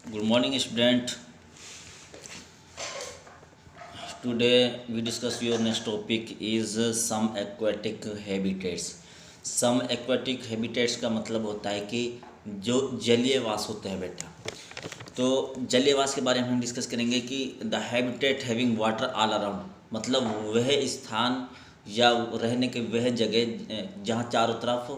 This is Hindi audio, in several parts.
Good morning, student. Today we discuss your next topic is some aquatic habitats. Some aquatic habitats का मतलब होता है कि जो जलीय वास होते हैं बेटा। तो जलीय वास के बारे में हम डिस्कस करेंगे कि the habitat having water all around, मतलब वह स्थान या रहने के वह जगह जहाँ चारों तरफ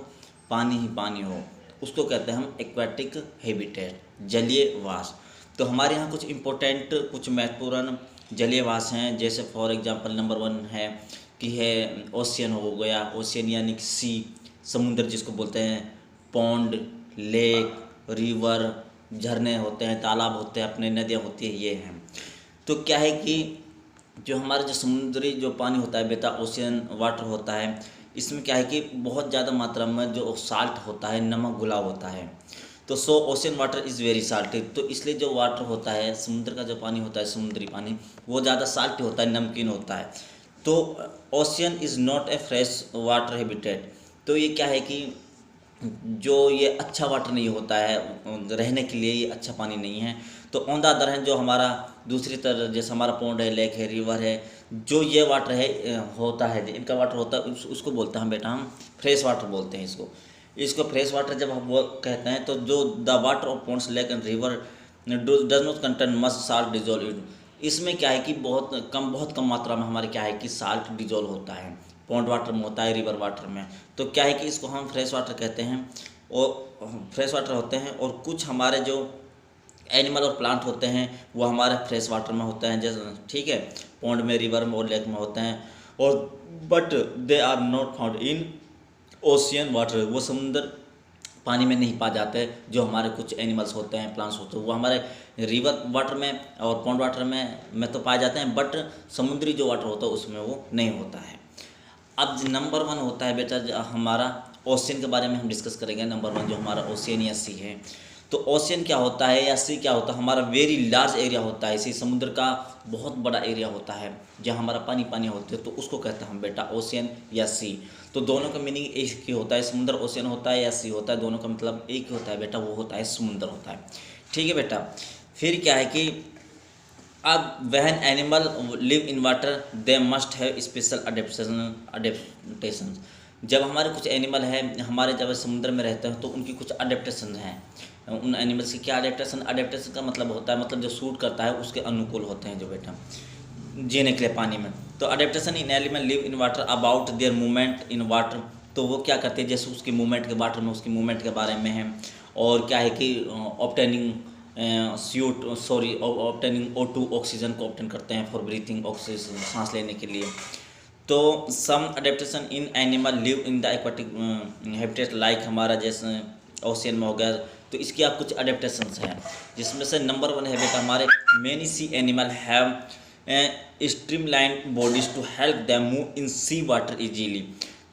पानी ही पानी हो, उसको कहते हैं हम एक्वाटिक हैबिटेट, जलीय वास। तो हमारे यहाँ कुछ इम्पोर्टेंट कुछ महत्वपूर्ण जलीय वास हैं, जैसे फॉर एग्जांपल नंबर 1 है कि है ओशियन हो गया। ओशियन यानी कि सी, समुद्र जिसको बोलते हैं, पॉन्ड, लेक, रिवर, झरने होते हैं, तालाब होते हैं, अपने नदियाँ होती हैं, ये हैं। तो क्या है कि जो हमारा जो समुद्री जो पानी होता है बेटा, ओशियन वाटर होता है, इसमें क्या है कि बहुत ज़्यादा मात्रा में जो साल्ट होता है, नमक घुला होता है। तो so ocean water is very salty, तो इसलिए जो वाटर होता है, समुद्र का जो पानी होता है, समुद्री पानी, वो ज़्यादा साल्टी होता है, नमकीन होता है। तो ocean is not a fresh water habitat. तो ये क्या है कि जो ये अच्छा वाटर नहीं होता है, रहने के लिए ये अच्छा पानी नहीं है। तो ऑन द अदर हैंड जो हमारा दूसरी तरह जैसे हमारा पॉन्ड है, लेक है, रिवर है, जो ये वाटर है होता है, इनका वाटर होता है, उसको बोलते हैं बेटा हम फ्रेश वाटर बोलते हैं इसको फ्रेश वाटर जब हम वो कहते हैं, तो जो the water of ponds, lake and river does not contain much salt dissolve in, इसमें क्या है कि बहुत कम मात्रा में हमारे क्या है कि साल्ट डिजोल्व होता है। पॉन्ड वाटर में होता है, रिवर वाटर में। तो क्या है कि इसको हम फ्रेश वाटर कहते हैं, और फ्रेश वाटर होते हैं। और कुछ हमारे जो एनिमल और प्लांट होते हैं वो हमारे फ्रेश वाटर में होते हैं, जैसे ठीक है, पॉन्ड में, रिवर में और लेक में होते हैं। और but they are not found in ocean water, वो समुद्र पानी में नहीं पा जाते। जो हमारे कुछ एनिमल्स होते हैं, प्लांट्स होते हैं, वो हमारे रिवर वाटर में और पॉन्ड वाटर में तो पाए जाते हैं, बट समुद्री जो वाटर होता है उसमें वो नहीं होता है। अब नंबर 1 होता है बेटा हमारा ओशियन के बारे में हम डिस्कस करेंगे। नंबर 1 जो हमारा ओशियन या सी है। तो ओशियन क्या होता है या सी क्या होता है? हमारा वेरी लार्ज एरिया होता है, इसी समुद्र का बहुत बड़ा एरिया होता है जहाँ हमारा पानी पानी होते हैं, तो उसको कहते हैं हम बेटा ओशियन या सी। तो दोनों का मीनिंग एक ही होता है, समुद्र ओशियन होता है या सी होता है, दोनों का मतलब एक ही होता है बेटा, वो होता है समुद्र होता है। ठीक है बेटा। फिर क्या है कि अब when animal live in water they must have special adaptation. जब हमारे कुछ एनिमल हैं, हमारे जब समुद्र में रहते हैं, तो उनकी कुछ अडेप्टेशन हैं। उन एनिमल्स की क्या अडेप्टेशन का मतलब होता है, मतलब जो सूट करता है उसके अनुकूल होते हैं जो बेटा जीने के लिए पानी में। तो adaptation in animal live in water about their movement in water, तो वो क्या करते हैं, जैसे उसकी मूवमेंट के वाटर में उसकी मूवमेंट के बारे में है। और क्या है कि ऑब्टेनिंग ऑब्टेनिंग O2 ऑक्सीजन को ऑब्टेन करते हैं फॉर ब्रीथिंग, ऑक्सीजन सांस लेने के लिए। तो some adaptation in animal live in the aquatic habitat, like हमारा जैसे ओशियन में हो गया। तो इसकी आप कुछ अडेप्टेशंस हैं, जिसमें से नंबर 1 है बेटा हमारे many sea animal have streamline bodies to help them move in sea water easily.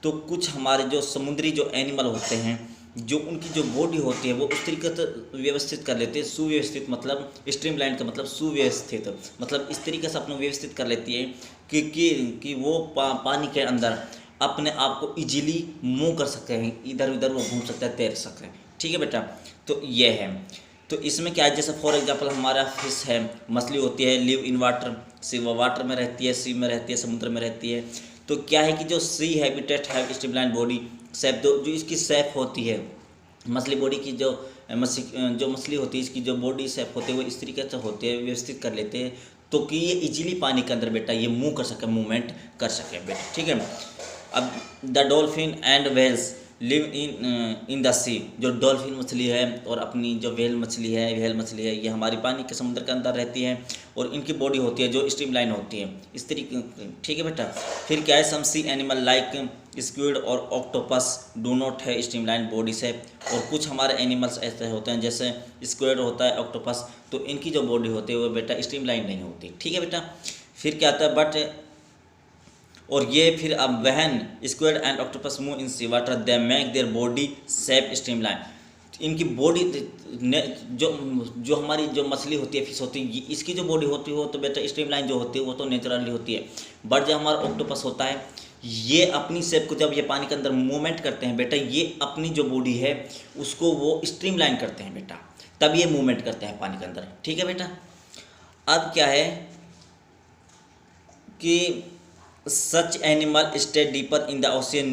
तो कुछ हमारे जो समुद्री जो एनिमल होते हैं, जो उनकी जो बॉडी होती है वो उस तरीके से व्यवस्थित कर लेते हैं, सुव्यवस्थित, मतलब स्ट्रीमलाइन का मतलब सुव्यवस्थित, मतलब इस तरीके से अपना व्यवस्थित कर लेती है कि वो पानी के अंदर अपने आप को इजीली मूव कर सकते हैं, इधर उधर वो घूम सकते हैं, तैर सकते हैं। ठीक है बेटा। तो ये है। तो इसमें क्या है, जैसे फॉर एग्जांपल हमारा फिश है, मछली होती है, live in water, sea water में रहती है, सी में रहती है, समुद्र में रहती है। तो क्या है कि जो सी हैबिटेट है स्ट्रीमलाइन बॉडी शेप, जो इसकी शेप होती है मछली बॉडी की, जो मछली होती है, इसकी जो बॉडी शेप होती है वो इस तरीके से होती है, व्यवस्थित कर लेते हैं, तो कि ये इजीली पानी के अंदर बेटा ये मूव कर सके, मूवमेंट कर सके बेटा। ठीक है। अब the dolphin and whales live in the sea, जो डॉल्फिन मछली है और अपनी जो व्हेल मछली है, ये हमारी पानी के समुद्र के अंदर रहती है, और इनकी बॉडी होती है जो स्ट्रीमलाइन होती है इस तरीके। ठीक है बेटा। फिर क्या है, सम सी एनिमल लाइक स्क्विड और ऑक्टोपस डू नॉट है स्ट्रीमलाइन बॉडी से। और कुछ हमारे एनिमल्स ऐसे होते हैं जैसे स्क्विड होता है, ऑक्टोपस, तो इनकी जो बॉडी होती है वो बेटा स्ट्रीमलाइन नहीं होती। ठीक है बेटा। फिर क्या आता है, बट और ये फिर अब when squid and octopus move in sea water they make their body shape streamline. इनकी बॉडी जो हमारी जो मछली होती है, फिश होती है, इसकी जो बॉडी होती है वो तो बेटा स्ट्रीमलाइन जो होती है वो तो नेचुरली होती है। बट जो हमारा ऑक्टोपस होता है, ये अपनी शेप को जब ये पानी के अंदर मूवमेंट करते हैं बेटा, ये अपनी जो बॉडी है उसको वो स्ट्रीमलाइन करते हैं बेटा। तब ये मूवमेंट करते हैं पानी के अंदर। ठीक है बेटा। अब क्या है कि such animal stay deeper in the ocean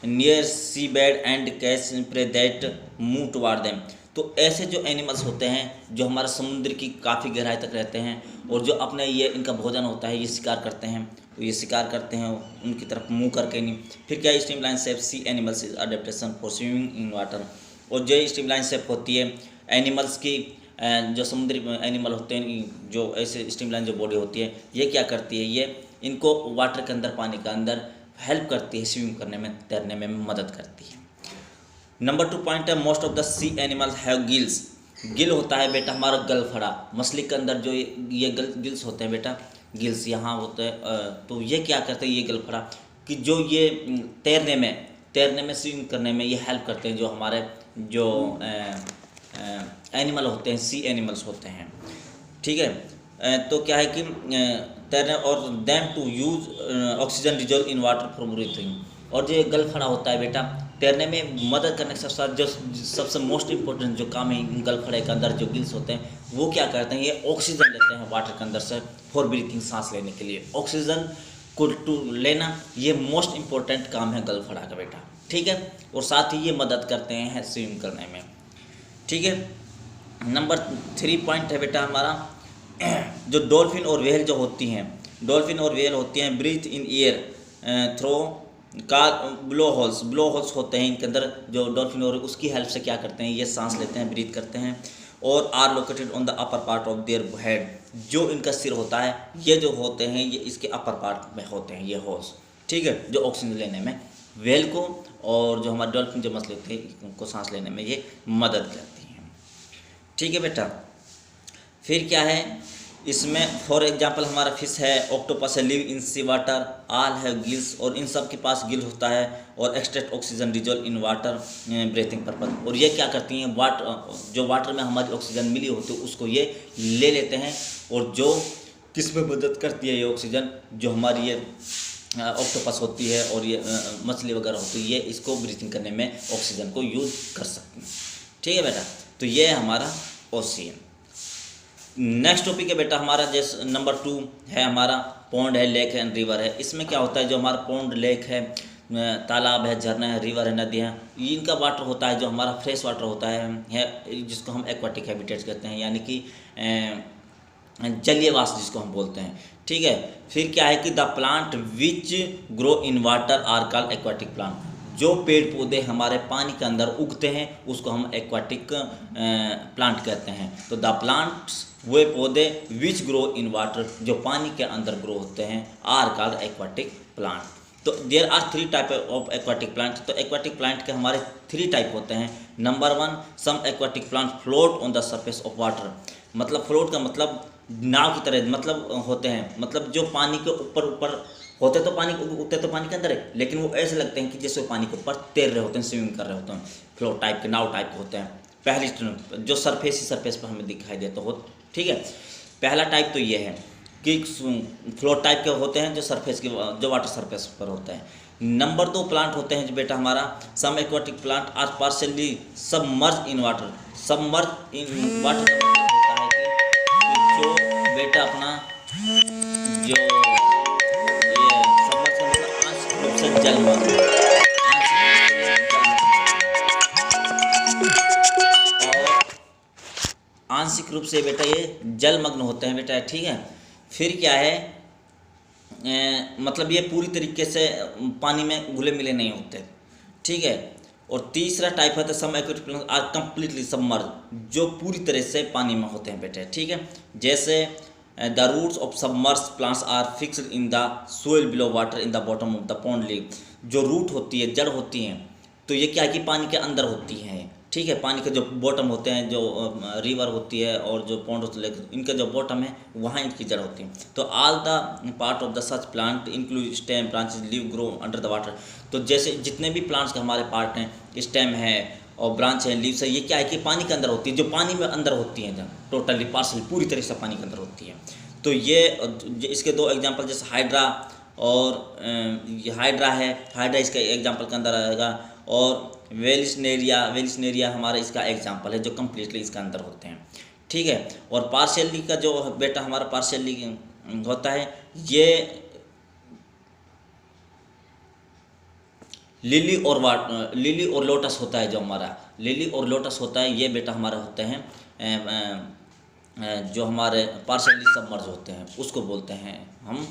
near sea bed and catch prey that move toward them. तो ऐसे जो एनिमल्स होते हैं जो हमारे समुद्र की काफ़ी गहराई तक रहते हैं और जो अपने ये इनका भोजन होता है, ये शिकार करते हैं, तो ये शिकार करते हैं उनकी तरफ मुंह करके नहीं। फिर क्या streamline shape sea animals is adaptation for swimming in water. और जो स्ट्रीमलाइन शेप होती है एनिमल्स की, जो समुद्री एनिमल होते हैं, जो ऐसे स्ट्रीमलाइन जो बॉडी होती है, ये क्या करती है, ये इनको वाटर के अंदर, पानी के अंदर हेल्प करती है, स्विम करने में, तैरने में मदद करती है। नंबर 2 पॉइंट है most of the sea animals have gills. Gill होता है बेटा हमारा गलफड़ा, मछली के अंदर जो ये गिल्स होते हैं बेटा, गिल्स यहाँ होते हैं। तो ये क्या करते हैं, ये गलफड़ा कि जो ये तैरने में स्विम करने में ये हेल्प करते हैं, जो हमारे जो एनिमल होते हैं, सी एनिमल्स होते हैं। ठीक है। तो क्या है कि तैरने और them to use oxygen dissolve in water for breathing. और जो गलफड़ा होता है बेटा तैरने में मदद करने के साथ साथ जो सबसे मोस्ट इम्पोर्टेंट जो काम है गलफड़े के अंदर जो गिल्स होते हैं, वो क्या करते हैं, ये ऑक्सीजन लेते हैं वाटर के अंदर से फॉर ब्रीथिंग, सांस लेने के लिए। ऑक्सीजन को टू लेना ये मोस्ट इम्पोर्टेंट काम है गलफड़ा का बेटा। ठीक है। और साथ ही ये मदद करते हैं स्विम करने में। ठीक है। नंबर 3 पॉइंट है बेटा हमारा जो डॉल्फिन और व्हेल जो होती हैं, डॉल्फिन और व्हेल होती हैं ब्रीथ इन एयर थ्रो का ब्लो होल्स होते हैं इनके अंदर। जो डॉल्फिन और उसकी हेल्प से क्या करते हैं, ये सांस लेते हैं, ब्रीथ करते हैं। और are located on the upper part of their head. जो इनका सिर होता है, ये जो होते हैं ये इसके अपर पार्ट में होते हैं ये होल्स। ठीक है। जो ऑक्सीजन लेने में व्हेल को और जो हमारे डॉल्फिन जो मछली होती है उनको सांस लेने में ये मदद करती हैं। ठीक है बेटा। फिर क्या है इसमें, फॉर एग्जांपल हमारा फिश है, ऑक्टोपस है, लिव इन सी वाटर, आल है गिल्स, और इन सब के पास गिल होता है और extract oxygen dissolve in water breathing purpose. और ये क्या करती हैं, जो वाटर में हमारी ऑक्सीजन मिली होती है उसको ये ले लेते हैं। और जो किस में मदद करती है ये ऑक्सीजन, जो हमारी ये ऑक्टोपस होती है और ये मछली वगैरह होती है, ये इसको ब्रीथिंग करने में ऑक्सीजन को यूज कर सकते हैं। ठीक है बेटा। तो ये है हमारा ओशियन। नेक्स्ट टॉपिक है बेटा हमारा जैसे नंबर 2 है हमारा पॉन्ड है, लेक है एंड रिवर है। इसमें क्या होता है, जो हमारा पॉन्ड, लेक है, तालाब है, झरना है, रिवर है, नदियाँ, इनका वाटर होता है जो हमारा फ्रेश वाटर होता है जिसको हम एक्वाटिक हैबिटेट्स कहते हैं, यानी कि जलीयवास जिसको हम बोलते हैं। ठीक है। फिर क्या है कि the plant which grow in water are called aquatic plant. जो पेड़ पौधे हमारे पानी के अंदर उगते हैं उसको हम एक्वाटिक प्लांट कहते हैं। तो द प्लांट्स वे पौधे विच ग्रो इन वाटर, जो पानी के अंदर ग्रो होते हैं, आर कॉल्ड एक्वाटिक प्लांट। तो there are 3 type of aquatic plant. तो एक्वाटिक प्लांट के हमारे 3 टाइप होते हैं। Number 1, some aquatic plant float on the surface of water. मतलब फ्लोट का मतलब नाव की तरह मतलब होते हैं, मतलब जो पानी के ऊपर होते तो पानी उगते तो पानी के अंदर है, लेकिन वो ऐसे लगते हैं कि जैसे पानी के ऊपर तैर रहे होते हैं, स्विमिंग कर रहे होते हैं। फ्लोट टाइप के, नाव टाइप के होते हैं। पहली जो सरफेस पर हमें दिखाई देता हो। ठीक है। पहला टाइप तो ये है कि फ्लोट टाइप के होते हैं जो सरफेस के, जो वाटर सरफेस पर होते हैं। नंबर 2 प्लांट होते हैं जो बेटा हमारा some aquatic plant are partially submerge in water. Submerge in water होता है कि जो बेटा अपना जो ये सबमर्ज का मतलब आंशिक रूप से जलमग्न, आंशिक रूप से बेटा ये जलमग्न होते हैं बेटा। ठीक है। फिर क्या है मतलब ये पूरी तरीके से पानी में घुले मिले नहीं होते। ठीक है। और तीसरा टाइप है some aquatic plants are completely submerge, जो पूरी तरह से पानी में होते हैं बेटे। ठीक है। जैसे the roots of submerge plants are fixed in the soil below water in the bottom of the pond leave. जो रूट होती है, जड़ होती हैं, तो ये क्या है कि पानी के अंदर होती हैं। ठीक है। पानी के जो बॉटम होते हैं, जो रिवर होती है और जो पॉन्ड होते हैं, इनका जो बॉटम है वहाँ इनकी जड़ होती है। तो all the part of the such plant include stem, branches, leave, grow under the water. तो जैसे जितने भी प्लांट्स के हमारे पार्ट हैं, स्टेम है और ब्रांच है, लीव्स है, ये क्या है कि पानी के अंदर होती है, जो पानी में अंदर होती हैं, टोटली पार्शली पूरी तरह से पानी के अंदर होती है। तो ये इसके 2 एग्जाम्पल, जैसे हाइड्रा और हाइड्रा है, हाइड्रा इसका एग्जाम्पल के अंदर आएगा। और वेलिसनेरिया हमारा इसका एग्जाम्पल है, जो कम्प्लीटली इसके अंदर होते हैं। ठीक है। और पार्शियली का जो बेटा हमारा पार्शियली होता है, ये लिली और लोटस होता है। जो हमारा लिली और लोटस होता है, ये बेटा हमारा होते हैं जो हमारे पार्शियली सबमर्ज होते हैं, उसको बोलते हैं हम,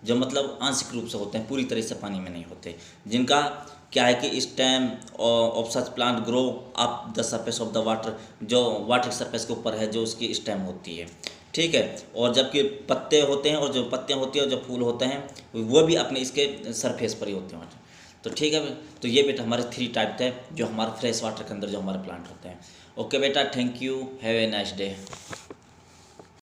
जो मतलब आंशिक रूप से होते हैं, पूरी तरह से पानी में नहीं होते, जिनका क्या है कि stem of such plant grow up the surface of the water, जो वाटर सरफेस के ऊपर है, जो उसकी स्टेम होती है। ठीक है। और जबकि पत्ते होते हैं, और जो पत्तियाँ होती हैं और जो फूल होते हैं, वो भी अपने इसके सरफेस पर ही होते हैं। तो ठीक है। तो ये बेटा हमारे 3 टाइप थे जो हमारे फ्रेश वाटर के अंदर जो हमारे प्लांट होते हैं। ओके बेटा, thank you, have a nice day.